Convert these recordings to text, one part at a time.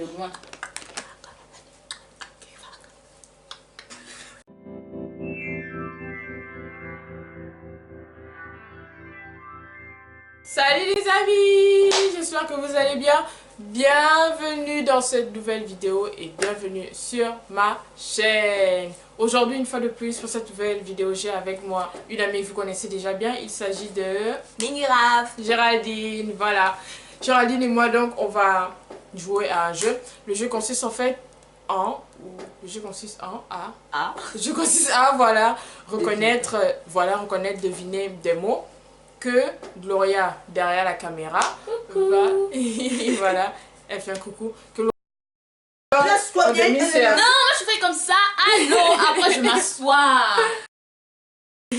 de loin. Salut les amis, j'espère que vous allez bien. Bienvenue dans cette nouvelle vidéo et bienvenue sur ma chaîne. Aujourd'hui, une fois de plus, pour cette nouvelle vidéo, j'ai avec moi une amie que vous connaissez déjà bien. Il s'agit de Miniraf, Géraldine. Voilà, Géraldine et moi, donc, on va jouer à un jeu. Le jeu consiste en fait en... Le jeu consiste en... Le jeu consiste à, voilà, reconnaître, deviner des mots que Gloria, derrière la caméra, va, et voilà, elle fait un coucou. Que place-toi bien. Non, je fais comme ça. Allô, après je m'assois.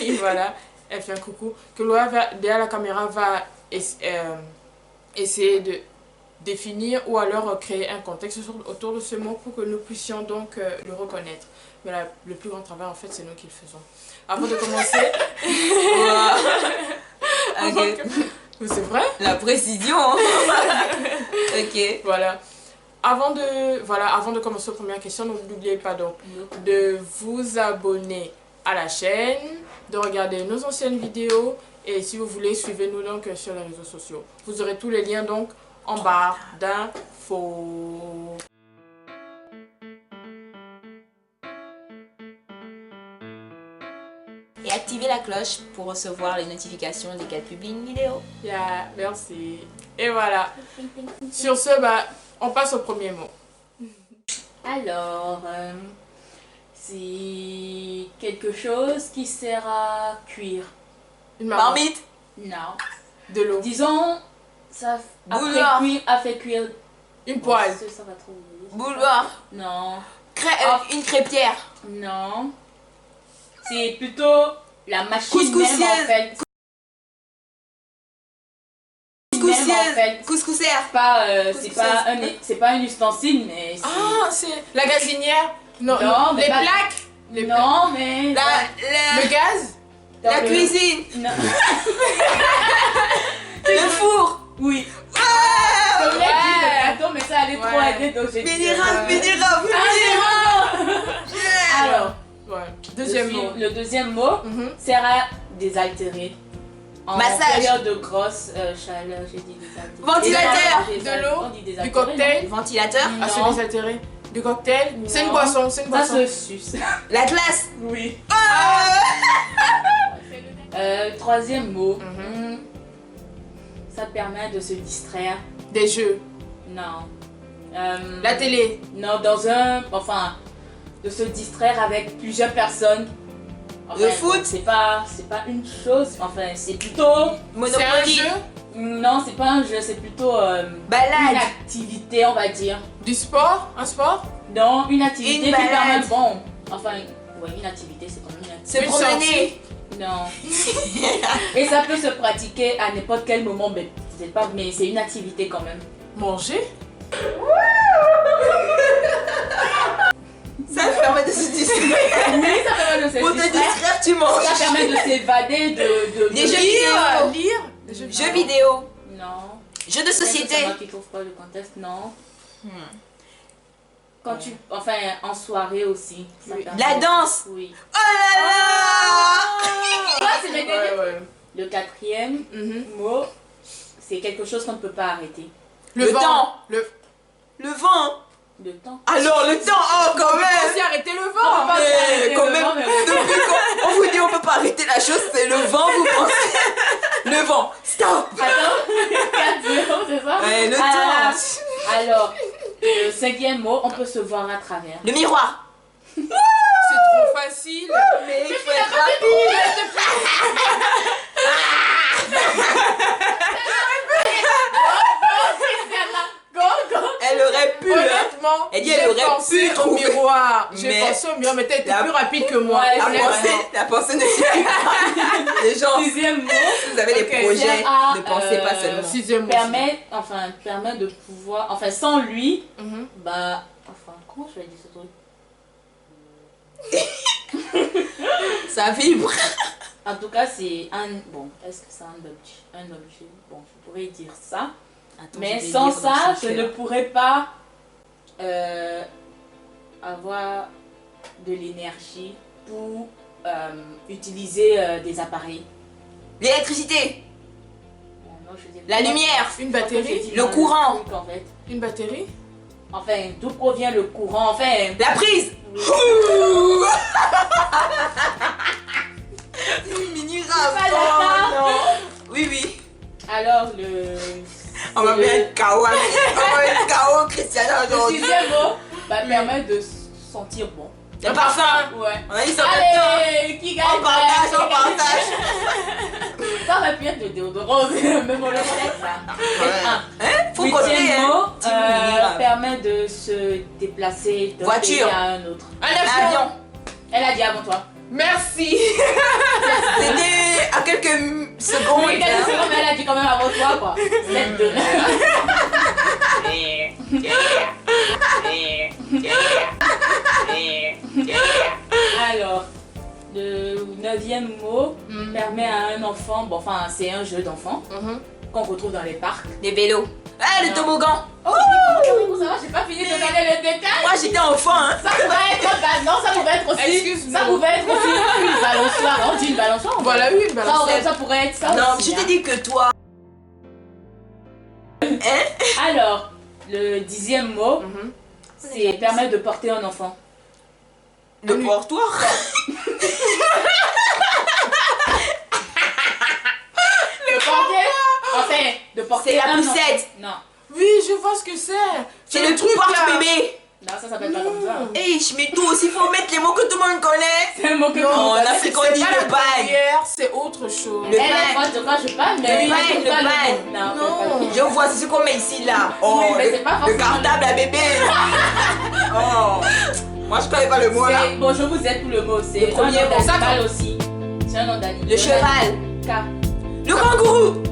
Et voilà, elle fait un coucou. Que Gloria, derrière la caméra, va essayer de définir ou alors créer un contexte autour de ce mot pour que nous puissions donc le reconnaître. Mais le plus grand travail, en fait, c'est nous qui le faisons. Avant de commencer... Ok. C'est vrai? La précision. Ok. Voilà. Avant de commencer la première question, n'oubliez pas donc de vous abonner à la chaîne, de regarder nos anciennes vidéos et si vous voulez, suivez-nous donc sur les réseaux sociaux. Vous aurez tous les liens donc en barre d'infos. Et activez la cloche pour recevoir les notifications dès qu'elle publie une vidéo. Yeah, merci. Et voilà. Sur ce, on passe au premier mot. Alors, c'est quelque chose qui sert à cuire. Une marmite. Marmite. Non. De l'eau. Disons, ça Bouilloire. a fait cuire. Une poêle. Ça va trop vite. Bouilloire. Non. Une crêpière. Non. C'est plutôt la machine Couscoussière. même en fait. Couscoussière. C'est pas un ustensile, mais c'est... Ah, c'est la gazinière. Non, Non, les mais pas- plaques. Non, mais... Le gaz. dans La le- cuisine. Non. Le four. Oui. Ah, Je voulais dire le gâteau, mais ça allait trop Ouais. aider, donc j'ai dit... Miniraf. Alors, Ouais. Deuxième mot. le deuxième mot Mhm. sert à désaltérer. En Massage. période de grosse chaleur, j'ai dit désaltérer. Ventilateur. De l'eau. On dit désaltérer, Du cocktail. Ventilateur. Ah, c'est Non. désaltéré. Du cocktail. Non. C'est une boisson. C'est une non. Ça boisson. se suce. La glace. Oui. Ah. Troisième mot. Mhm. Ça permet de se distraire. Des jeux. Non. La télé. Non, de se distraire avec plusieurs personnes. Le foot. C'est pas une chose, c'est plutôt... C'est un Monopoly. jeu. Non, c'est pas un jeu, c'est plutôt une Balade. activité, on va dire. Du sport. Un sport. Non, une activité Une qui permet... balade. Bon, une activité, c'est comme une activité. Se Une promener. Non. Et ça peut se pratiquer à n'importe quel moment, mais c'est une activité quand même. Manger. Ça permet de se distraire. Oui, ça permet de se Pour te distraire. distraire, tu manges. Ça permet de s'évader de... Des jeux vidéo. Lire. Des jeux Jeux vidéo. Non. Jeux de société. C'est moi qui trouve pas le contexte, non. Quand en soirée aussi. Ça Oui. permet La de- danse. Oui. Oh là là. Ça, c'est mes derniers. Ouais. Le quatrième Mhm. mot, c'est quelque chose qu'on ne peut pas arrêter. Le Le vent. temps. Le. Le vent. Le temps. Alors le temps, oh quand même. Aussi arrêter le On peut vent. pas arrêter Mais quand le même, vent, mais- depuis qu'on on vous dit on peut pas arrêter la chose, c'est le vent, vous pensez. Le vent, stop. Attends, 4-0, c'est ça? Ouais, le Ah, temps. Alors, le cinquième mot, on peut se voir à travers. Le miroir. C'est trop facile. Mais il faut être rapide. Go. Elle aurait pu, hein. Honnêtement, Elle dit j'ai elle aurait pensé pu au trouver. miroir. J'ai Mais pensé au miroir, mais t'es la- plus rapide que moi. Ouais, La c'est pensée ne suffit pas. Les gens, Sixième mot, vous avez Ok. des projets, Sert à, ne pensez pas seulement. Sixième mot. permet de pouvoir, sans lui, Mhm. comment je vais dire ce truc? Ça vibre. En tout cas, c'est est-ce que c'est un objet? Bon, je pourrais dire ça. Attends, Mais je vais sans lire dans ça, son je cœur. ne pourrais pas avoir de l'énergie pour utiliser des appareils. L'électricité. Non, je dis- La lumière. Une batterie. Le courant. En fait. Une batterie. Enfin, d'où provient le courant? Enfin, La prise. oui. Mini Pas rap. d'accord. Oui, oui. Alors, le. On va c'est bien être KO. On va être KO, Cristiano, le aujourd'hui. sixième mot permet de sentir bon. Le parfum. Ouais. On a dit ça maintenant. Allez, qui gagne? On partage, on partage. Ça va plus être le déodorant, même on le sait ça. Ouais. Hein? Faut Huitième compter, hein. mot Petit mini rap. permet de se déplacer d'un Voiture. pays à un autre. Un avion. Avion. Elle a dit avant toi. Merci. C'était à quelques secondes. Oui, quelques secondes, mais elle a dit quand même avant toi quoi. 7-2. Alors, le neuvième mot permet à un enfant, bon enfin c'est un jeu d'enfant qu'on retrouve dans les parcs. Les vélos. Ah, le Non. toboggan. Oh, ça va, j'ai pas fini de donner le détail. Moi, j'étais enfant, hein. Ça pouvait être non, ça pouvait être aussi. Excuse-moi. Ça pouvait être aussi une balançoire. On dit une balançoire. Voilà, oui, une Ça, balançoire. ça pourrait être ça. Non, aussi, je hein. te dis que toi. Alors, le dixième mot, c'est permet de porter un enfant. Le portoir. De porter. Enfin, de porter. C'est la un poussette. enfant. Non. Oui, je vois ce que c'est. C'est le truc porte-bébé. Non, ça s'appelle pas comme ça. Hey, mais toi aussi, faut mettre les mots que tout le monde connaît. C'est un mot que Non, tout le En monde connaît. Afrique, on C'est dit pas le la bail. barrière, c'est autre chose. Le Elle bail. moi, de quoi je parle, mais Le bail, je trouve le pas bail. mot. Non, Non. Je vois, c'est ce qu'on met ici, là. Oh, Oui, mais c'est pas le forcément cartable à bébé. Oh. Moi, je connais pas le mot, là. C'est- bon, je vous aide pour le mot. C'est Le un premier nom mot. d'animal aussi. C'est un nom d'animal. Le cheval. K. Le kangourou.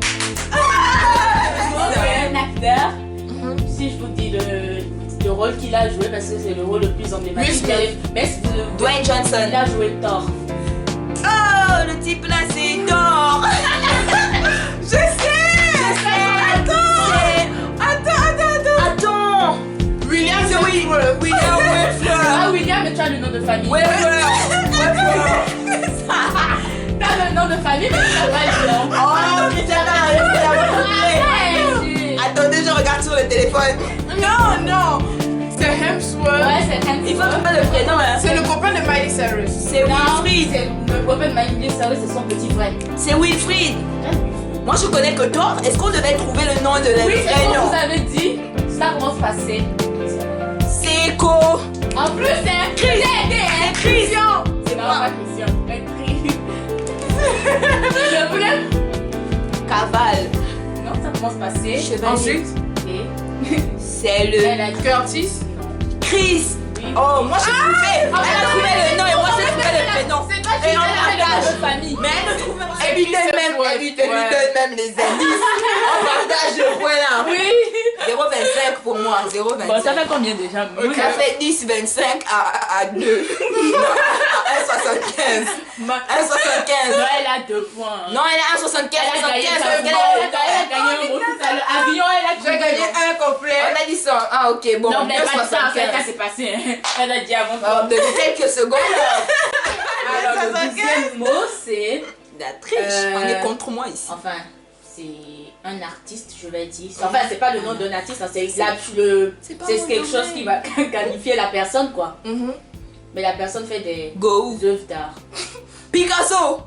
C'est un acteur. Si je vous dis le rôle qu'il a joué, parce que c'est le rôle le plus emblématique. Will Mais Dwayne il Johnson. a joué Thor. Oh, le type là, c'est Thor. Je sais. Attends. William, C'est William Weffler. Ah, William, mais tu as le nom de famille. Weffler. T'as le nom de famille, mais tu n'as pas le nom. Oh, Cristiana, attendez, je regarde sur le téléphone. Non, non. C'est Hemsworth. Ouais, c'est Hemsworth. Il faut trouver le prénom, hein. C'est le copain de Miley Cyrus. C'est Non, Wilfried. c'est le copain de Miley Cyrus, c'est son petit frère. C'est Wilfried. Moi, je connais que Thor. Est-ce qu'on devait trouver le nom de le Oui, c'est ce vrai que nom? vous avez dit. Ça commence par C. C'est Echo. En plus, c'est un Chris. C'est Christian. C'est non, pas Christian. Un Chris. Je voulais. Cavale. Non, ça commence par C. Chevalier. Ensuite, Et C'est elle le a dit Curtis. Chris. oui. Oh, moi j'ai trouvé. Elle a trouvé le nom et moi j'ai trouvé le prénom. C'est toi qui Et on as le partage. nom de famille. Mais elle ne trouve même. Et Elle lui puis donne c'est même, ouais. elle lui donne même les indices. On partage le point là. Oui. 0,25 pour moi. 0,25. Bon, ça fait combien déjà? Ça fait 10, 25 à 2. À 1,75. 1,75. Non, elle a 2 points. Non, elle a 1,75. Elle a gagné 75. ça. Elle a gagné un mot tout à l'heure. Avion, elle a J'ai gagné un complet. On a dit ça. Ah, ok, bon. Non, mais pas dit ça en fait, 2,75. ça s'est passé. Elle a dit avant Oh, toi. de quelques secondes. Alors, le deuxième mot, c'est. La triche. On est contre moi ici. Enfin, c'est un artiste, je vais dire. Enfin, c'est pas le nom d'un artiste, hein, c'est quelque chose qui va qualifier la personne, quoi. Mais la personne fait des Go. œuvres d'art. Picasso.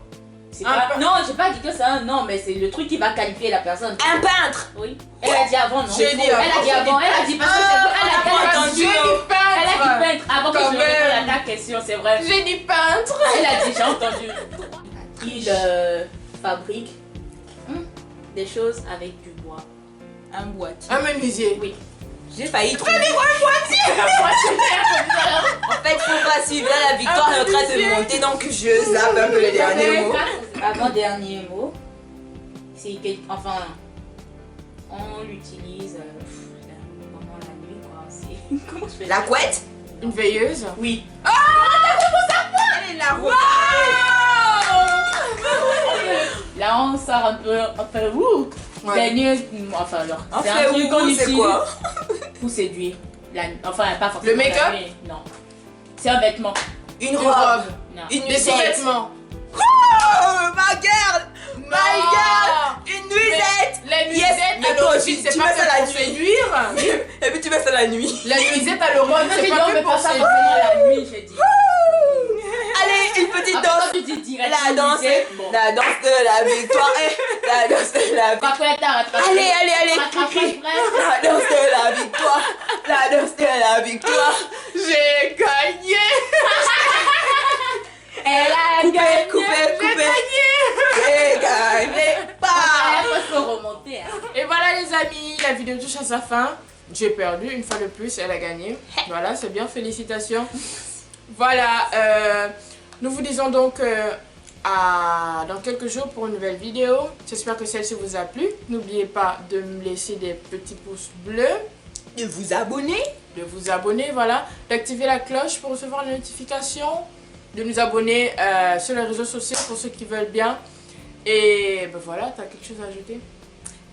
C'est pas- Non, j'ai pas dit que c'est un nom, mais c'est le truc qui va qualifier la personne. Un peintre. Oui. Elle a dit avant, non? J'ai dit Elle avant. a dit avant, elle a dit parce que c'est elle a on a pas entendu. J'ai dit peintre. Elle a dit peintre avant que Quand je réponde même. à ta question, c'est vrai. J'ai dit peintre. Elle a dit, j'ai entendu. Il fabrique des choses avec du bois. Un boîtier. Un menuisier. Oui. J'ai failli trouver. En fait, faut pas suivre. Là, la victoire est en train de monter, donc je zappe un peu les derniers mots. Avant-dernier mot, c'est enfin, on l'utilise pendant la nuit, quoi. C'est comment je fais La couette. Une veilleuse. Oui. Elle est là. Là, on sort un peu, enfin, ouh. Ouais. Dernier, enfin alors, En c'est fait, un truc qu'on c'est utilise quoi? pour séduire. Enfin, pas forcément. Le make-up? Non. C'est un vêtement. Une Une robe. robe. Non. Une Des nuisette. sous-vêtements. Oh, ma girl. My girl. Une nuisette. La nuisette, Yes, mais à toi, l'origine, tu c'est mets pas ça fait la pour nuit. séduire. Et puis tu mets ça la nuit. La nuisette, à l'origine, c'est Non, pas mais fait pour pas ça séduire. forcément la nuit, j'ai dit. Allez, une petite Après, quand danse. tu dis direct, La danse, bon. la danse de la victoire. La danse de la victoire. Après, t'as rattrapé. Allez, Rattrapé, Kiki. frère. La danse de la victoire. La danse de la victoire. J'ai gagné. Elle a Coupé, gagné. coupé. J'ai gagné. Pas. Il faut remonter. Hein. Et voilà les amis, la vidéo touche à sa fin. J'ai perdu une fois de plus, elle a gagné. Voilà, c'est bien, félicitations. Voilà, nous vous disons donc dans quelques jours pour une nouvelle vidéo. J'espère que celle-ci vous a plu. N'oubliez pas de me laisser des petits pouces bleus. De vous abonner. De vous abonner, voilà. D'activer la cloche pour recevoir les notifications. De nous abonner sur les réseaux sociaux pour ceux qui veulent bien. Et ben voilà, t'as quelque chose à ajouter?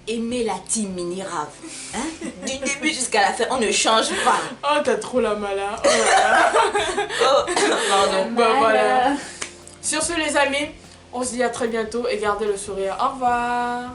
Aimez la team Mini Rave. Hein? Du début jusqu'à la fin, on ne change pas. Oh, t'as trop la mala. Oh là là. Oh, pardon. Bah voilà. Sur ce les amis, on se dit à très bientôt et gardez le sourire. Au revoir.